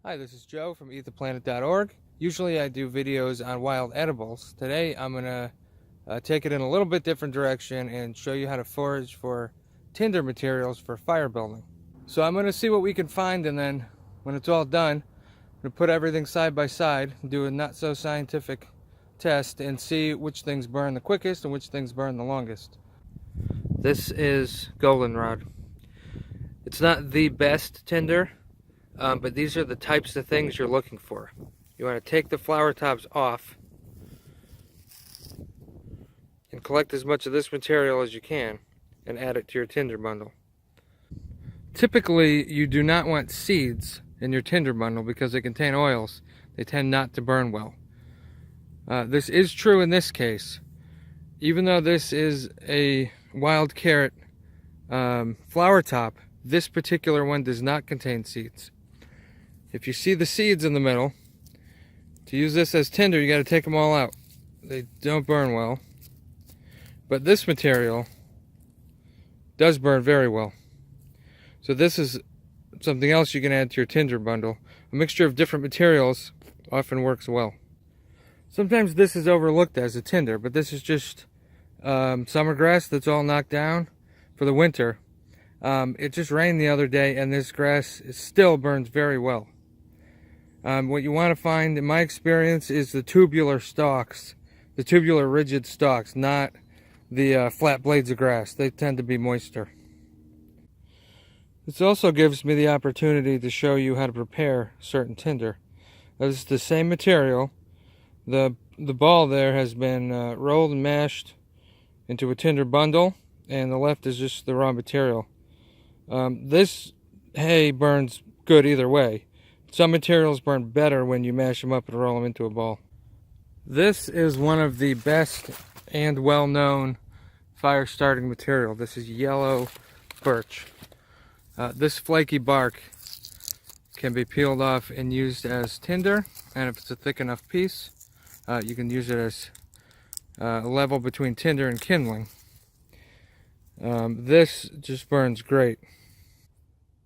Hi, this is Joe from eattheplanet.org. Usually I do videos on wild edibles. Today I'm going to take it in a little bit different direction and show you how to forage for tinder materials for fire building. So I'm going to see what we can find, and then when it's all done, I'm going to put everything side by side, do a not so scientific test, and see which things burn the quickest and which things burn the longest. This is goldenrod. It's not the best tinder, but these are the types of things you're looking for. You want to take the flower tops off and collect as much of this material as you can and add it to your tinder bundle. Typically, you do not want seeds in your tinder bundle because they contain oils. They tend not to burn well. This is true in this case. Even though this is a wild carrot flower top, this particular one does not contain seeds. If you see the seeds in the middle, to use this as tinder, you got to take them all out. They don't burn well. But this material does burn very well. So this is something else you can add to your tinder bundle. A mixture of different materials often works well. Sometimes this is overlooked as a tinder, but this is just summer grass that's all knocked down for the winter. It just rained the other day, and this grass still burns very well. What you want to find, in my experience, is the tubular stalks, the tubular rigid stalks, not the flat blades of grass. They tend to be moister. This also gives me the opportunity to show you how to prepare certain tinder. This is the same material. The ball there has been rolled and mashed into a tinder bundle, and the left is just the raw material. This hay burns good either way. Some materials burn better when you mash them up and roll them into a ball. This is one of the best and well-known fire starting material. This is yellow birch. This flaky bark can be peeled off and used as tinder, and if it's a thick enough piece, you can use it as a level between tinder and kindling. This just burns great.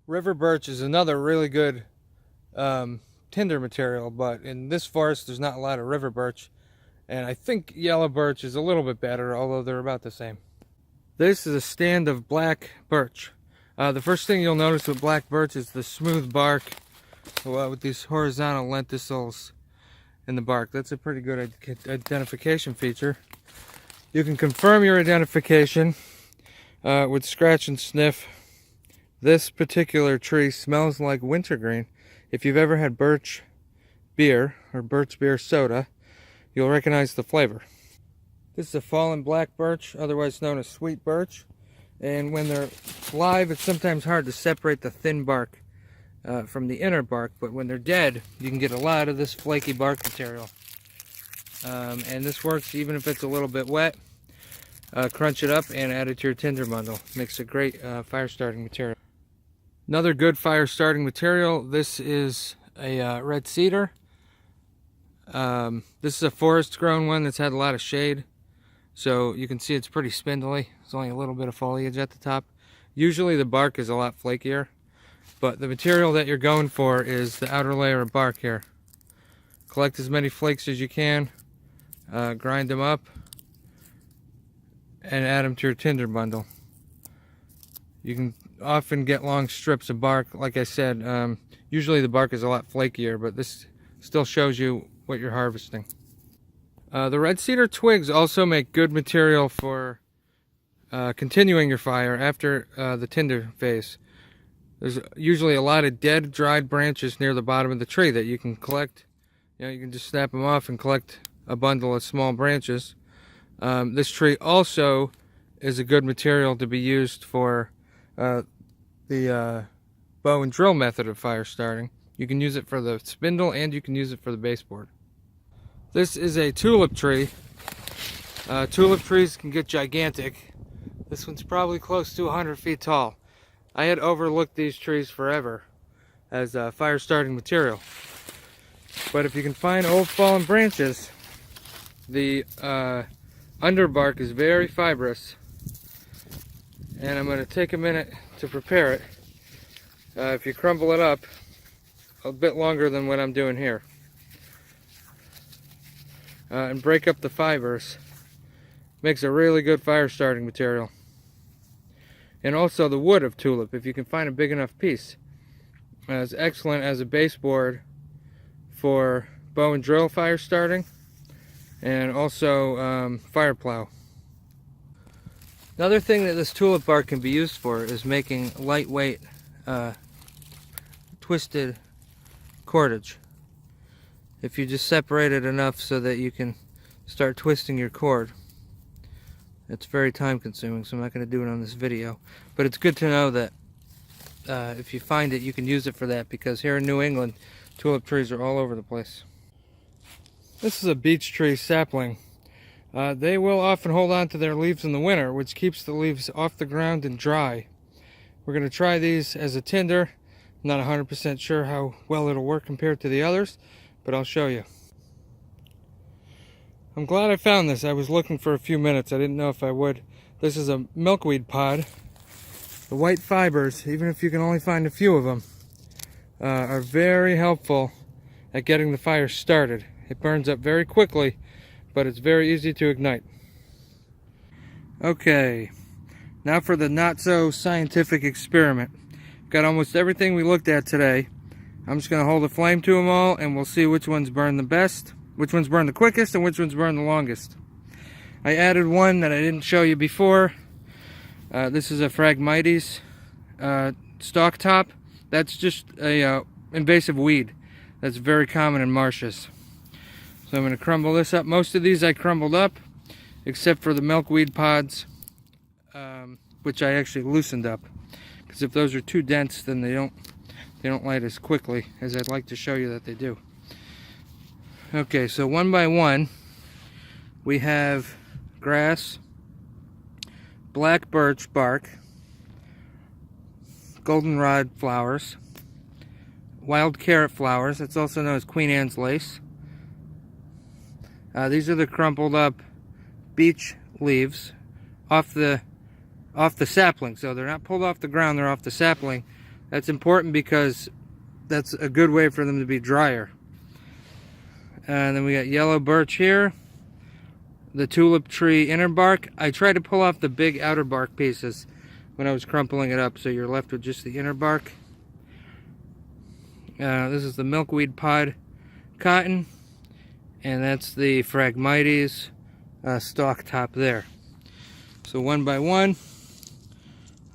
River birch is another really good tinder material, but in this forest there's not a lot of river birch, and I think yellow birch is a little bit better, although they're about the same. This is a stand of black birch. The first thing you'll notice with black birch is the smooth bark with these horizontal lenticels in the bark. That's a pretty good identification feature. You can confirm your identification with scratch and sniff. This particular tree smells like wintergreen. If you've ever had birch beer or birch beer soda, you'll recognize the flavor. This is a fallen black birch, otherwise known as sweet birch. And when they're live, it's sometimes hard to separate the thin bark from the inner bark, but when they're dead, you can get a lot of this flaky bark material. And this works even if it's a little bit wet. Crunch it up and add it to your tinder bundle. Makes a great fire starting material. Another good fire starting material, this is a red cedar. This is a forest grown one that's had a lot of shade, so you can see it's pretty spindly. There's only a little bit of foliage at the top. Usually the bark is a lot flakier, but the material that you're going for is the outer layer of bark here. Collect as many flakes as you can, grind them up, and add them to your tinder bundle. You can often get long strips of bark. Like I said, usually the bark is a lot flakier, but this still shows you what you're harvesting. The red cedar twigs also make good material for continuing your fire after the tinder phase. There's usually a lot of dead, dried branches near the bottom of the tree that you can collect. You can just snap them off and collect a bundle of small branches. This tree also is a good material to be used for the bow and drill method of fire starting. You can use it for the spindle, and you can use it for the baseboard. This is a tulip tree. Tulip trees can get gigantic. This one's probably close to 100 feet tall. I had overlooked these trees forever as fire starting material. But if you can find old fallen branches, the underbark is very fibrous. And I'm going to take a minute to prepare it. If you crumble it up, a bit longer than what I'm doing here. And break up the fibers. Makes a really good fire starting material. And also the wood of tulip, if you can find a big enough piece, is excellent as a baseboard for bow and drill fire starting, and also fire plow. Another thing that this tulip bark can be used for is making lightweight twisted cordage. If you just separate it enough so that you can start twisting your cord. It's very time consuming, so I'm not going to do it on this video. But it's good to know that if you find it, you can use it for that, because here in New England, tulip trees are all over the place. This is a beech tree sapling. They will often hold on to their leaves in the winter, which keeps the leaves off the ground and dry. We're going to try these as a tinder. I'm not 100% sure how well it'll work compared to the others, but I'll show you. I'm glad I found this. I was looking for a few minutes. I didn't know if I would. This is a milkweed pod. The white fibers, even if you can only find a few of them, are very helpful at getting the fire started. It burns up very quickly, but it's very easy to ignite. Okay, now for the not so scientific experiment. Got almost everything we looked at today. I'm just going to hold a flame to them all, and we'll see which ones burn the best, which ones burn the quickest, and which ones burn the longest. I added one that I didn't show you before. This is a Phragmites stalk top. That's just a invasive weed that's very common in marshes. So I'm going to crumble this up. Most of these I crumbled up, except for the milkweed pods, which I actually loosened up. Because if those are too dense, then they don't light as quickly as I'd like to show you that they do. Okay, so one by one, we have grass, black birch bark, goldenrod flowers, wild carrot flowers, that's also known as Queen Anne's lace. These are the crumpled up beech leaves off the sapling. So they're not pulled off the ground, they're off the sapling. That's important because that's a good way for them to be drier. And then we got yellow birch here. The tulip tree inner bark. I tried to pull off the big outer bark pieces when I was crumpling it up, so you're left with just the inner bark. This is the milkweed pod cotton, and that's the Phragmites stalk top there. So one by one,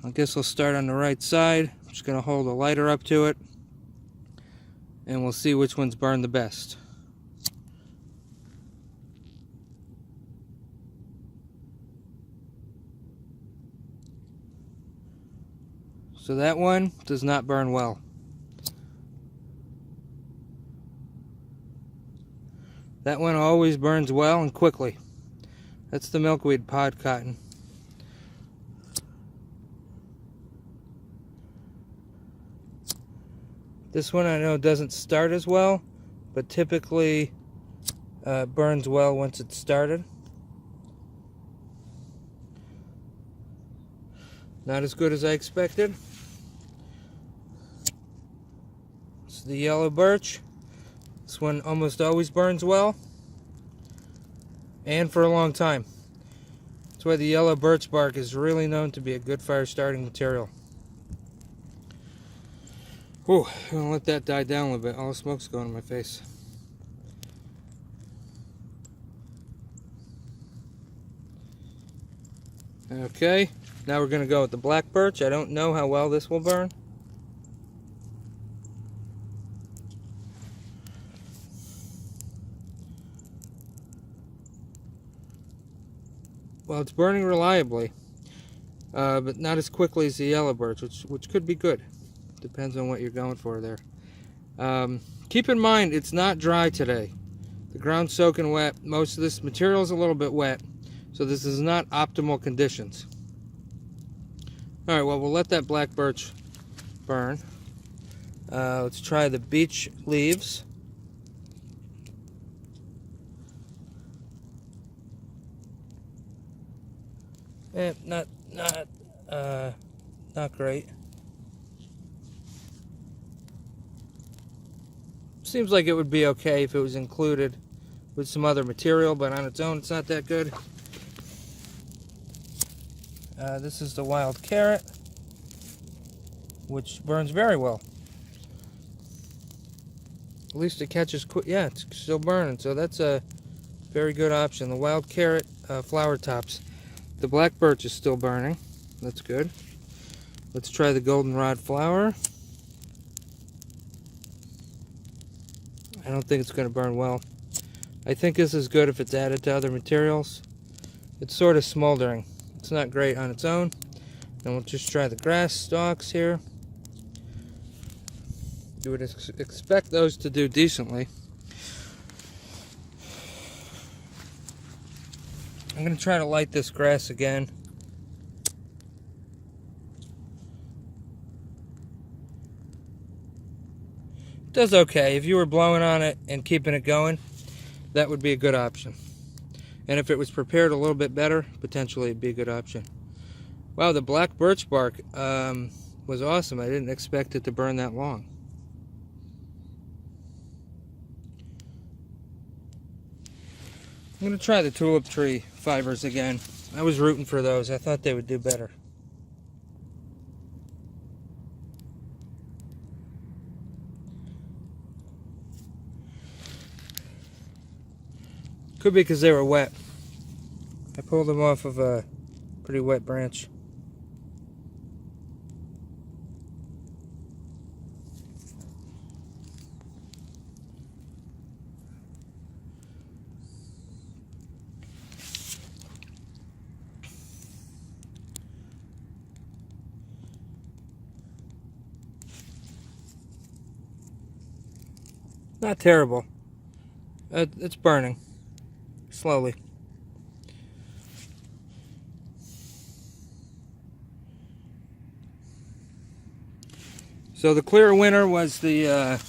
I guess I'll start on the right side. I'm just going to hold a lighter up to it, and we'll see which ones burn the best. So that one does not burn well. That one always burns well and quickly. That's the milkweed pod cotton. This one I know doesn't start as well, but typically burns well once it's started. Not as good as I expected. It's the yellow birch. This one almost always burns well, and for a long time. That's why the yellow birch bark is really known to be a good fire starting material. Whew, I'm gonna let that die down a little bit. All the smoke's going in my face. Okay, now we're gonna go with the black birch. I don't know how well this will burn. Well, it's burning reliably, but not as quickly as the yellow birch, which could be good. Depends on what you're going for there. Keep in mind, it's not dry today. The ground's soaking wet. Most of this material is a little bit wet, so this is not optimal conditions. All right, well, we'll let that black birch burn. Let's try the beech leaves. Not great. Seems like it would be okay if it was included with some other material, but on its own it's not that good. This is the wild carrot, which burns very well. At least it catches quick. Yeah, it's still burning, so that's a very good option. The wild carrot flower tops. The black birch is still burning. That's good. Let's try the goldenrod flower. I don't think it's going to burn well. I think this is good if it's added to other materials. It's sort of smoldering. It's not great on its own. And we'll just try the grass stalks here. You would expect those to do decently. I'm going to try to light this grass again. It does okay. If you were blowing on it and keeping it going, that would be a good option. And if it was prepared a little bit better, potentially it'd be a good option. Wow, the black birch bark was awesome. I didn't expect it to burn that long. I'm going to try the tulip tree fibers again. I was rooting for those. I thought they would do better. Could be because they were wet. I pulled them off of a pretty wet branch. Not terrible. It's burning slowly. So the clear winner was the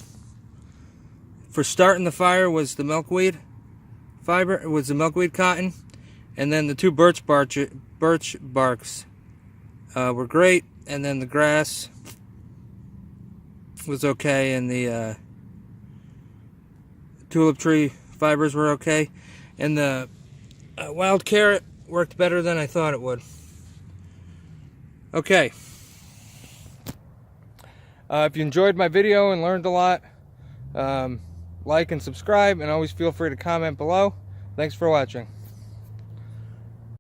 for starting the fire was the milkweed fiber. It was the milkweed cotton, and then the two birch barks were great, and then the grass was okay, and the tulip tree fibers were okay, and the wild carrot worked better than I thought it would. Okay. If you enjoyed my video and learned a lot, like and subscribe, and always feel free to comment below. Thanks for watching.